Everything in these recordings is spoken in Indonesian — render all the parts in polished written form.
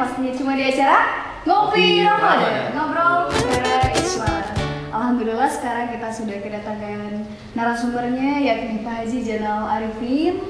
pastinya cuma di acara Ngopi Ramadan, ngobrol bareng Ismail. Alhamdulillah sekarang kita sudah kedatangan narasumbernya yakni Pak Haji Zainal Arifin.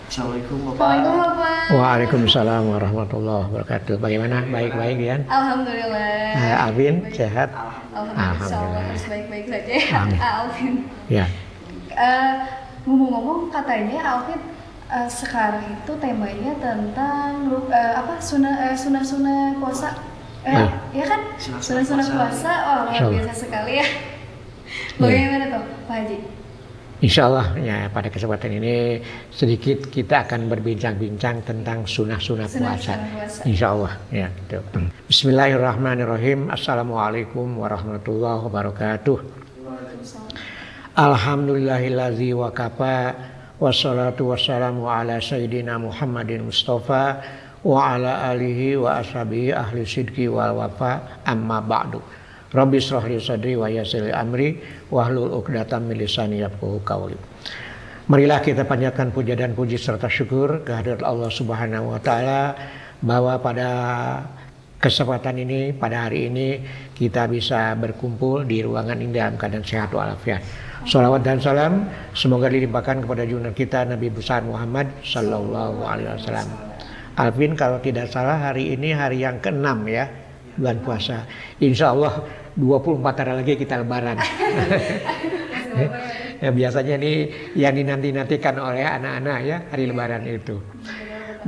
Assalamualaikum Bapak. Assalamualaikum Bapak. Waalaikumsalam warahmatullahi wabarakatuh. Bagaimana? Baik-baik Dian? Alhamdulillah. Alvin sehat? Alhamdulillah. Harus baik-baik saja. Alvin. Ya. Ngomong-ngomong katanya Alvin sekarang itu temanya tentang sunah-sunah puasa. Ya kan? Sunah-sunah puasa. Oh, luar biasa sekali ya. Bagaimana tuh Pak Haji? Insya Allah ya pada kesempatan ini sedikit kita akan berbincang-bincang tentang sunah-sunah puasa. Insya Allah ya. Gitu. Bismillahirrahmanirrahim. Assalamualaikum warahmatullahi wabarakatuh. Alhamdulillahillazi wa kafa wassalatu wassalamu ala sayyidina Muhammadin Mustafa wa ala alihi wa ashabihi ahli sidqi wal wafa amma ba'du. Rabbi shrah li sadri wa yassir li amri wahlul 'uqdatam min lisani yafqahu qawli. Marilah kita panjatkan puja dan puji serta syukur kehadirat Allah Subhanahu wa taala bahwa pada kesempatan ini, pada hari ini kita bisa berkumpul di ruangan ini dalam keadaan sehat walafiat. Salawat dan salam semoga dilimpahkan kepada junjungan kita Nabi besar Muhammad sallallahu alaihi wasallam. Alvin, kalau tidak salah hari ini hari yang ke-6 ya bulan puasa. Insya Allah 24 hari lagi kita lebaran. Ya, biasanya ini yang dinanti-nantikan oleh anak-anak ya hari lebaran itu.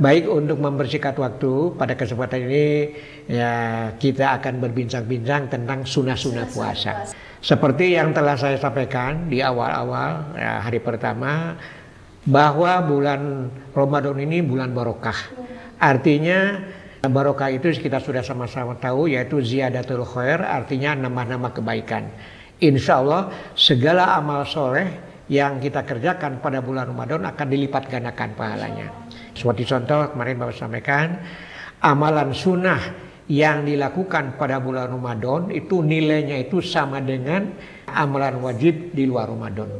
Baik, untuk mempersingkat waktu pada kesempatan ini ya kita akan berbincang-bincang tentang sunah-sunah puasa. Seperti yang telah saya sampaikan di awal-awal ya, hari pertama bahwa bulan Ramadan ini bulan barokah. Artinya barokah itu kita sudah sama-sama tahu yaitu ziyadatul khair, artinya nambah-nambah kebaikan. Insya Allah segala amal soleh yang kita kerjakan pada bulan Ramadan akan dilipat gandakan pahalanya. Seperti contoh kemarin Bapak sampaikan, amalan sunnah yang dilakukan pada bulan Ramadan itu nilainya itu sama dengan amalan wajib di luar Ramadan.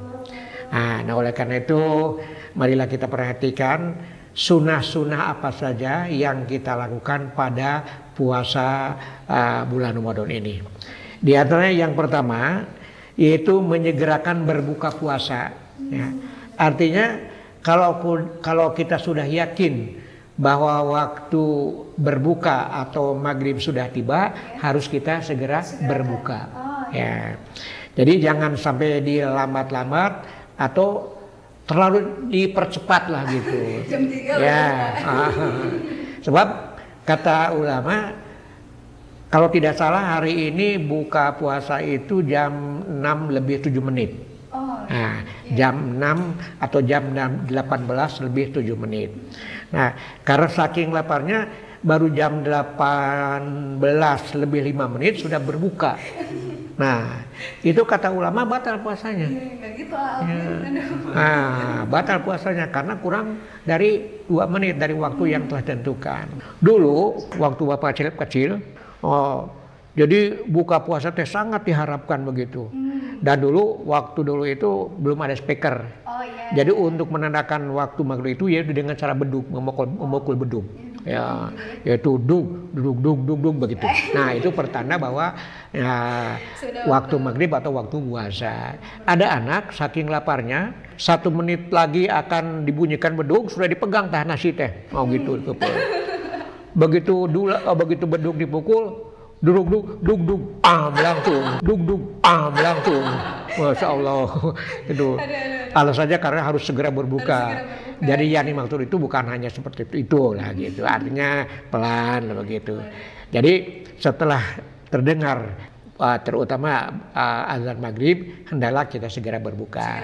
Nah oleh karena itu marilah kita perhatikan sunnah-sunnah apa saja yang kita lakukan pada puasa bulan Ramadan ini. Di antaranya yang pertama yaitu menyegerakan berbuka puasa. Ya. Artinya kalau kita sudah yakin bahwa waktu berbuka atau maghrib sudah tiba, harus kita segera berbuka. Ya. Jadi jangan sampai dilambat-lambat atau terlalu dipercepat lah gitu. Ya. Sebab kata ulama kalau tidak salah hari ini buka puasa itu jam 6 lebih 7 menit. Nah, jam 6 atau jam 18 lebih 7 menit. Nah, karena saking laparnya baru jam 18 lebih 5 menit sudah berbuka. Nah, itu kata ulama batal puasanya. Nah, batal puasanya karena kurang dari 2 menit dari waktu yang telah ditentukan. Dulu waktu Bapak kecil, jadi buka puasa teh sangat diharapkan begitu. Dan waktu dulu itu belum ada speaker. Jadi untuk menandakan waktu maghrib itu ya dengan cara beduk, memukul beduk. Ya, yaitu duk begitu. Nah, itu pertanda bahwa ya, waktu maghrib atau waktu puasa. Ada anak saking laparnya 1 menit lagi akan dibunyikan beduk sudah dipegang tah nasi teh. Gitu. Begitu beduk dipukul, duk langsung. Masya Allah. Itu alasannya karena harus segera berbuka. Jadi yang dimaksud itu bukan hanya seperti itu lah gitu. Artinya pelan begitu. Jadi setelah terdengar terutama azan maghrib, hendaklah kita segera berbuka.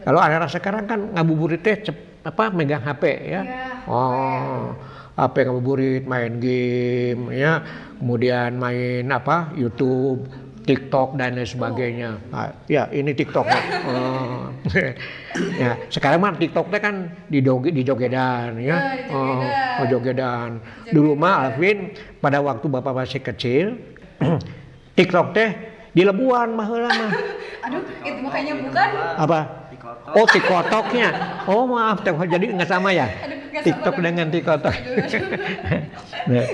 Kalau anak-anak sekarang kan ngabuburit teh megang HP ya. HP ngabuburit, main game ya, kemudian main YouTube, TikTok dan lain sebagainya. Ya ini TikTok. Ya sekarang mah TikToknya kan di jogedan ya. Jogedan. Dulu mah Alvin pada waktu Bapak masih kecil, TikTok teh di Lebuan mah heula mah. Aduh, itu makanya bukan. Apa? Oh, TikToknya. Oh, maaf, jadi nggak sama ya? TikTok dengan TikTok. Nah,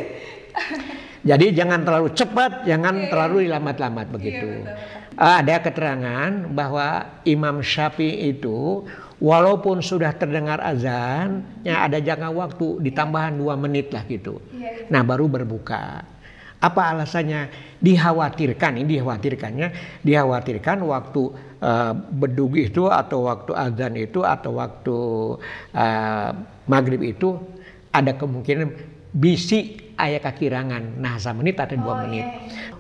Jadi jangan terlalu cepat, jangan terlalu lambat-lambat begitu. Ada keterangan bahwa Imam Syafi'i itu walaupun sudah terdengar azan, ya ada jangka waktu ditambahan 2 menit lah gitu. Nah baru berbuka. Apa alasannya? Dikhawatirkan waktu bedug itu atau waktu azan itu atau waktu maghrib itu ada kemungkinan bisi aya kakirangan. Nah, 1 menit atau 2 menit.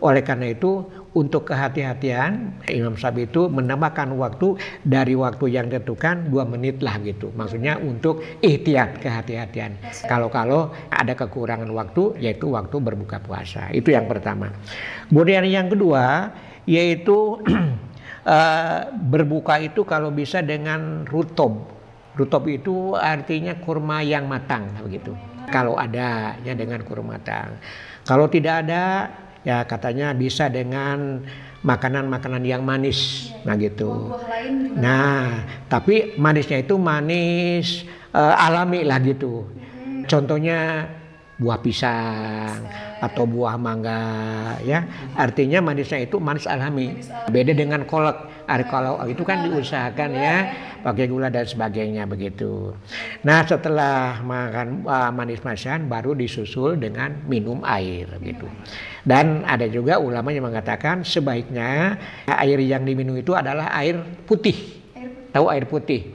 Oleh karena itu, untuk kehati-hatian, Imam Syafi'i itu menambahkan waktu dari waktu yang ditentukan 2 menit lah gitu. Maksudnya untuk ihtiyat, kehati-hatian. Kalau ada kekurangan waktu, yaitu waktu berbuka puasa. Itu yang pertama. Kemudian yang kedua, yaitu berbuka itu kalau bisa dengan rutob. Rutob itu artinya kurma yang matang, begitu. Kalau ada ya dengan kurma matang. Kalau tidak ada ya katanya bisa dengan makanan-makanan yang manis. Nah gitu. Nah, tapi manisnya itu manis alami lah gitu. Contohnya buah pisang atau buah mangga ya. Artinya manisnya itu manis alami. Beda dengan kolak. Kalau itu kan diusahakan ya pakai gula dan sebagainya begitu. Nah, setelah makan manis-manisan baru disusul dengan minum air gitu. Dan ada juga ulama yang mengatakan sebaiknya air yang diminum itu adalah air putih. Tahu air putih?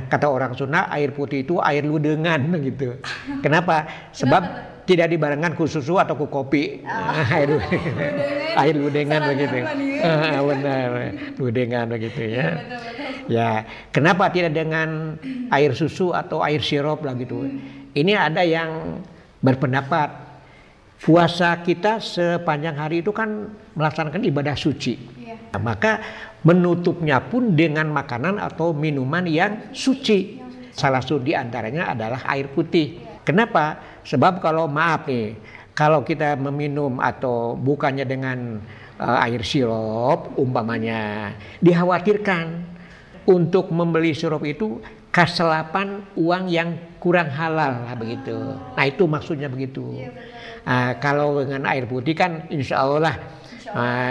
Kata orang Sunda air putih itu air ludengan gitu. Kenapa? Sebab tidak dibarengkan ku susu atau ku kopi. Air ludengan begitu. Benar, ludengan begitu ya. Ya, kenapa tidak dengan air susu atau air sirup lah gitu? Ini ada yang berpendapat puasa kita sepanjang hari itu kan melaksanakan ibadah suci. Maka menutupnya pun dengan makanan atau minuman yang suci. Salah satu di antaranya adalah air putih. Kenapa? Sebab kalau maaf nih, kalau kita meminum atau bukannya dengan air sirup umpamanya, dikhawatirkan untuk membeli sirup itu keselapan uang yang kurang halal lah begitu. Nah itu maksudnya begitu. Kalau dengan air putih kan insya Allah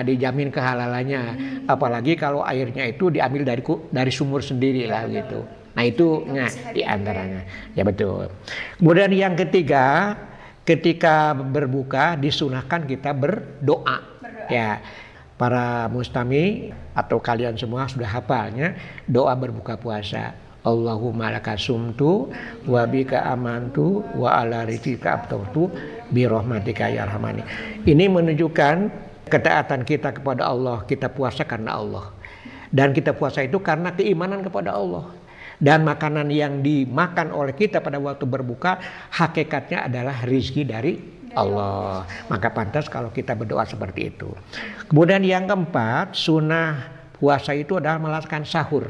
dijamin kehalalannya. Apalagi kalau airnya itu diambil dari sumur sendiri lah gitu. Nah itu di antaranya. Ya betul. Kemudian yang ketiga, ketika berbuka disunahkan kita berdoa. Ya. Para mustami atau kalian semua sudah hafalnya doa berbuka puasa. Allahumma laka sumtu wa bika amantu wa ala rizqika aftartu bi rahmatika ya arhamani. Ini menunjukkan ketaatan kita kepada Allah. Kita puasa karena Allah. Dan kita puasa itu karena keimanan kepada Allah. Dan makanan yang dimakan oleh kita pada waktu berbuka hakikatnya adalah rezeki dari Allah. Maka pantas kalau kita berdoa seperti itu. Kemudian yang keempat, sunnah puasa itu adalah melaksanakan sahur.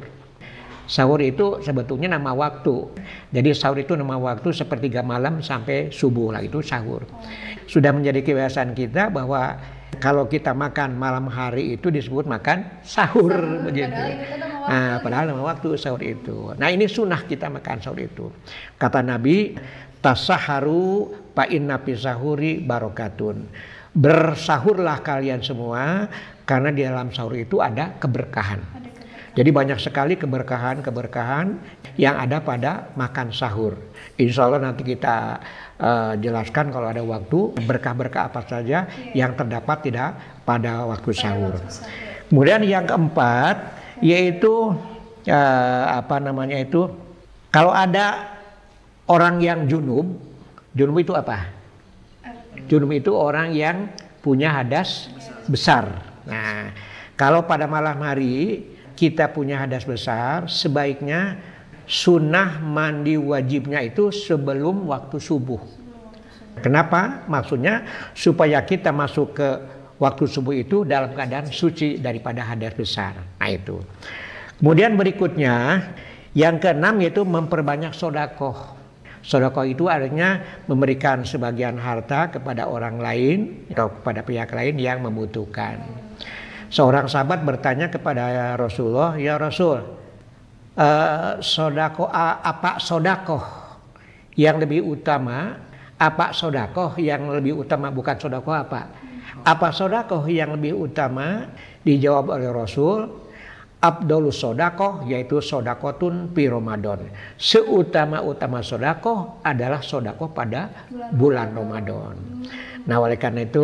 Sahur itu sebetulnya nama waktu. Jadi sahur itu nama waktu sepertiga malam sampai subuh lah itu sahur. Sudah menjadi kebiasaan kita bahwa kalau kita makan malam hari itu disebut makan sahur begitu. Padahal nama waktu sahur itu. Nah ini sunnah kita makan sahur itu. Kata Nabi, tasaharu fa inna fi sahuri barokatun. Bersahurlah kalian semua karena di dalam sahur itu ada keberkahan. Jadi banyak sekali keberkahan yang ada pada makan sahur. Insya Allah nanti kita jelaskan kalau ada waktu berkah-berkah apa saja yang terdapat tidak pada waktu sahur. Kemudian yang keempat yaitu kalau ada orang yang junub itu apa? Junub itu orang yang punya hadas besar. Nah, kalau pada malam hari kita punya hadas besar, sebaiknya sunnah mandi wajibnya itu sebelum waktu subuh. Kenapa? Maksudnya supaya kita masuk ke waktu subuh itu dalam keadaan suci daripada hadas besar. Nah itu. Kemudian berikutnya yang keenam yaitu memperbanyak sodakoh. Sodakoh itu artinya memberikan sebagian harta kepada orang lain atau kepada pihak lain yang membutuhkan. Seorang sahabat bertanya kepada Rasulullah, ya Rasul, sodakoh apa sodakoh yang lebih utama Apa sodakoh yang lebih utama? Bukan sodakoh apa? Apa sodakoh yang lebih utama? Dijawab oleh Rasul, Abdolus sodakoh, yaitu sodakotun pi Ramadan. Seutama-utama sodakoh adalah sodakoh pada bulan Ramadan. Nah, oleh karena itu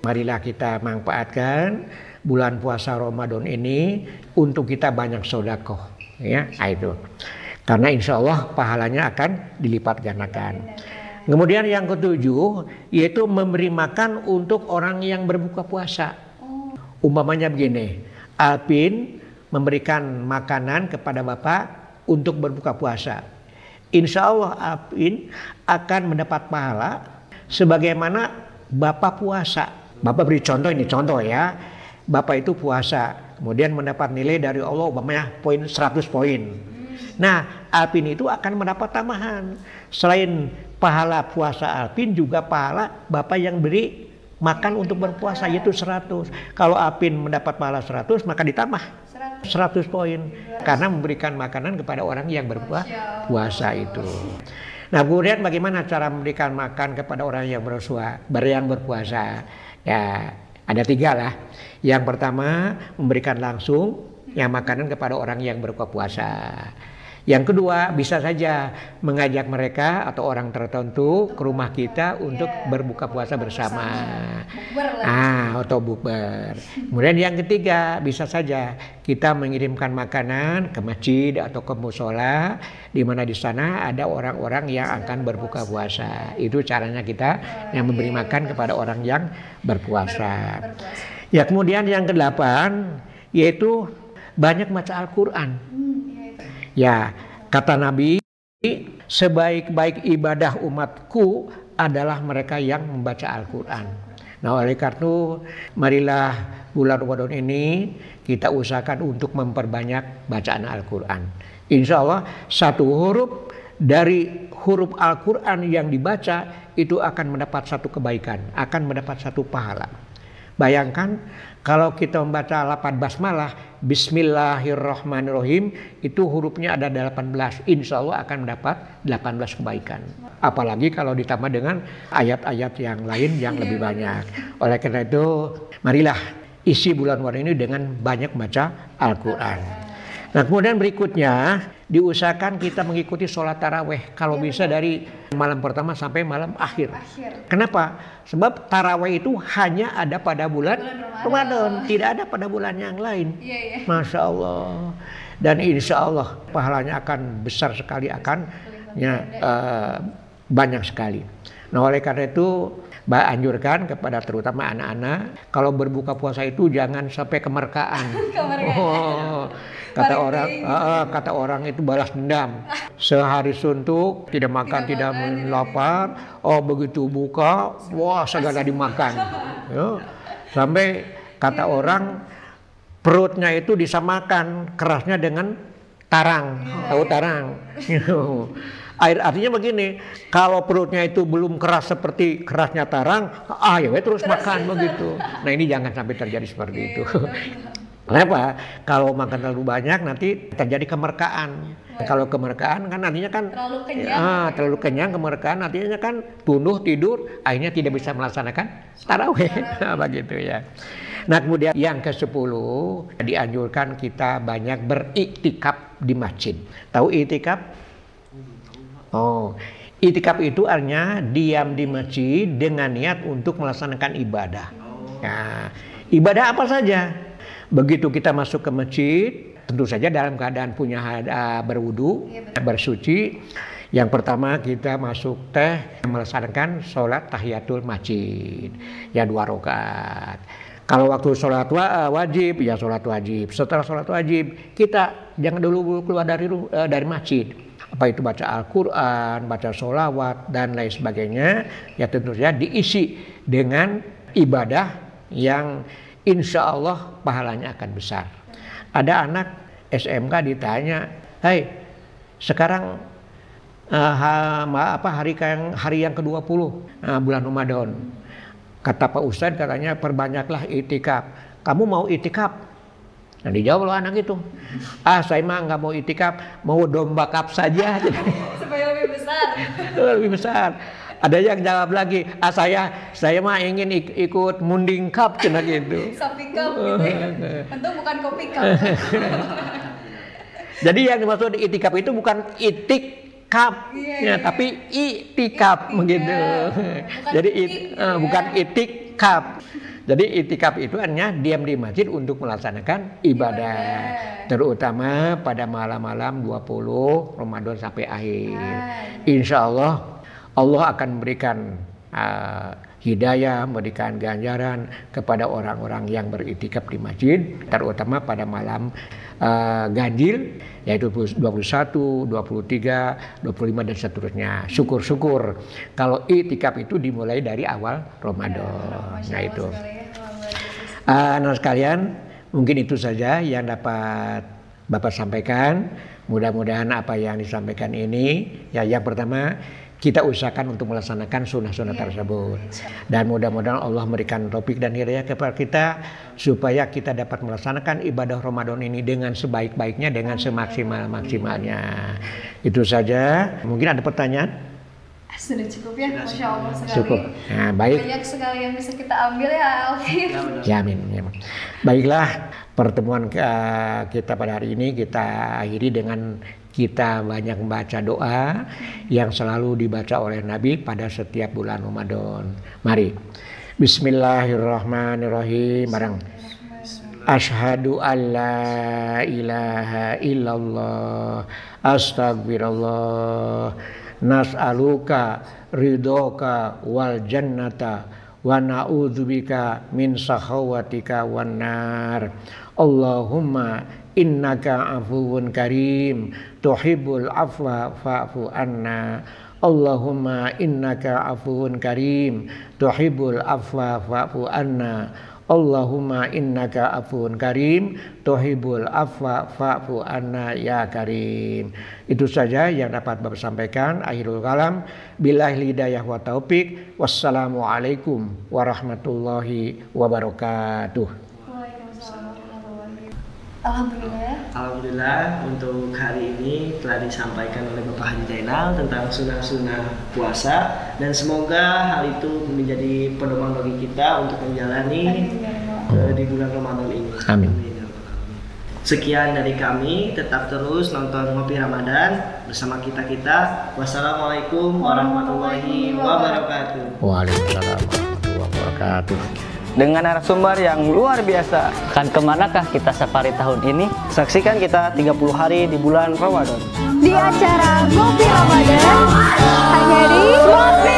marilah kita manfaatkan bulan puasa Ramadan ini untuk kita banyak sodakoh, ya. Nah, itu karena insya Allah pahalanya akan dilipat gandakan. Kemudian yang ketujuh yaitu memberi makan untuk orang yang berbuka puasa. Umpamanya begini, Alpin memberikan makanan kepada Bapak untuk berbuka puasa. Insya Allah Alpin akan mendapat pahala sebagaimana Bapak puasa. Bapak beri contoh, ini contoh ya. Bapak itu puasa, kemudian mendapat nilai dari Allah umpamanya 100 poin. Nah, Alpin itu akan mendapat tambahan. Selain pahala puasa Alpin, juga pahala Bapak yang beri makan untuk berpuasa, yaitu 100. Kalau Alpin mendapat pahala 100, maka ditambah 100 poin. Karena memberikan makanan kepada orang yang berpuasa itu. Nah, kemudian bagaimana cara memberikan makan kepada orang yang berpuasa? Ya, ada 3 lah. Yang pertama, memberikan langsung yang makanan kepada orang yang berbuka puasa. Yang kedua, bisa saja mengajak mereka atau orang tertentu ke rumah kita untuk berbuka puasa bersama. Atau bukber. Kemudian yang ketiga, bisa saja kita mengirimkan makanan ke masjid atau ke musola, di mana di sana ada orang-orang yang akan berbuka puasa. Itu caranya kita yang memberi makan kepada orang yang berpuasa. Ya, kemudian yang ke-8 yaitu banyak baca Al-Quran. Ya, kata Nabi, sebaik-baik ibadah umatku adalah mereka yang membaca Al-Quran. Nah, oleh karena itu, marilah bulan Ramadan ini kita usahakan untuk memperbanyak bacaan Al-Quran. Insya Allah, satu huruf dari huruf Al-Quran yang dibaca itu akan mendapat satu kebaikan, akan mendapat satu pahala. Bayangkan kalau kita membaca lafaz basmalah, Bismillahirrahmanirrahim, itu hurufnya ada 18. Insya Allah akan mendapat 18 kebaikan. Apalagi kalau ditambah dengan ayat-ayat yang lain yang lebih banyak. Oleh karena itu, marilah isi bulan Ramadan ini dengan banyak baca Al-Quran. Nah, kemudian berikutnya diusahakan kita mengikuti sholat taraweh kalau bisa dari malam pertama sampai malam akhir. Kenapa? Sebab taraweh itu hanya ada pada bulan Ramadan, tidak ada pada bulan yang lain. Masya Allah. Dan insya Allah pahalanya akan besar sekali, akan banyak sekali. Nah, oleh karena itu anjurkan kepada terutama anak-anak, kalau berbuka puasa itu jangan sampai kemerkaan. Kata orang itu balas dendam. Sehari suntuk, tidak makan, tidak lapar. Oh, begitu buka, wah segala dimakan. Ya. Sampai kata orang perutnya itu disamakan kerasnya dengan tarang. Tahu tarang? Artinya begini, kalau perutnya itu belum keras seperti kerasnya tarang, ya terus makan begitu. Nah, ini jangan sampai terjadi seperti itu. Kenapa? Kalau makan terlalu banyak nanti terjadi kemerkaan. Kalau kemerkaan kan artinya kan terlalu kenyang, kemerkaan artinya kan tunduh tidur, akhirnya tidak bisa melaksanakan tarawih. Begitu ya. Nah, kemudian yang ke-10 dianjurkan kita banyak beriktikaf di masjid. Tahu iktikaf? Iktikaf itu artinya diam di masjid dengan niat untuk melaksanakan ibadah. Nah, ibadah apa saja? Begitu kita masuk ke masjid, tentu saja dalam keadaan punya berwudu, bersuci. Yang pertama kita masuk melaksanakan sholat tahiyatul masjid, ya 2 rakaat. Kalau waktu sholat wajib, ya sholat wajib. Setelah sholat wajib, kita jangan dulu keluar dari masjid. Apa itu baca Al-Quran, baca sholawat, dan lain sebagainya. Ya tentu saja diisi dengan ibadah yang insya Allah pahalanya akan besar. Ada anak SMK ditanya, "Hai, sekarang hari yang ke-20 bulan Ramadan. Kata Pak Ustadz, katanya perbanyaklah itikaf. Kamu mau itikaf?" Nah, dijawab loh anak itu, saya mah nggak mau itikaf, mau domba kap saja. Supaya lebih besar. Lebih besar. Ada yang jawab lagi, saya mah ingin ikut Munding Cup cina gitu. Sapi cup gitu ya. Tentu bukan kopi cup. Jadi yang dimaksud itikaf itu bukan itikaf, ya, tapi itikaf begitu. Jadi bukan itikaf. Jadi itikaf itu hanya diam di masjid untuk melaksanakan ibadah. Terutama pada malam-malam 20 Ramadan sampai akhir. Insya Allah akan memberikan hidayah, memberikan ganjaran kepada orang-orang yang beritikaf di masjid, terutama pada malam ganjil, yaitu 21, 23, 25 dan seterusnya. Syukur-syukur kalau itikaf itu dimulai dari awal Ramadan. Nah itu. Anak sekalian, mungkin itu saja yang dapat Bapak sampaikan. Mudah-mudahan apa yang disampaikan ini, ya yang pertama kita usahakan untuk melaksanakan sunnah-sunnah tersebut. Dan mudah-mudahan Allah memberikan taufik dan hidayah kepada kita supaya kita dapat melaksanakan ibadah Ramadan ini dengan sebaik-baiknya, dengan semaksimal-maksimalnya. Itu saja. Mungkin ada pertanyaan? Sudah cukup ya, Masya Allah sekali. Cukup. Nah, baik. Banyak sekali yang bisa kita ambil ya, Alvin. Ya, amin. Baiklah, pertemuan kita pada hari ini kita akhiri dengan kita banyak membaca doa yang selalu dibaca oleh Nabi pada setiap bulan Ramadan. Mari. Bismillahirrahmanirrahim. Bareng. Asyhadu an la ilaha illallah. Astagfirullah. Nas'aluka ridhoka wal jannata wa na'udzubika min sakhawatika wan nar. Allahumma innaka afuwun karim tuhibbul afwa fa'fu anna. Allahumma innaka afuwun karim tuhibbul afwa fa'fu anna. Allahumma innaka afuwun karim tuhibbul afwa fa'fu anna ya karim. Itu saja yang dapat Bapak sampaikan. Akhirul kalam, billahi hidayah wa taufik. Wassalamualaikum warahmatullahi wabarakatuh. Alhamdulillah untuk hari ini telah disampaikan oleh Bapak Haji Zainal tentang sunnah-sunnah puasa, dan semoga hal itu menjadi pedoman bagi kita untuk menjalani di bulan Ramadan ini. Amin. Sekian dari kami, tetap terus nonton Ngopi Ramadan bersama kita. Wassalamualaikum warahmatullahi wabarakatuh. Waalaikumsalam warahmatullahi wabarakatuh. Dengan narasumber yang luar biasa. Kan kemanakah kita safari tahun ini? Saksikan kita 30 hari di bulan Ramadan. Di acara Ngopi Ramadan hanya di Ngopi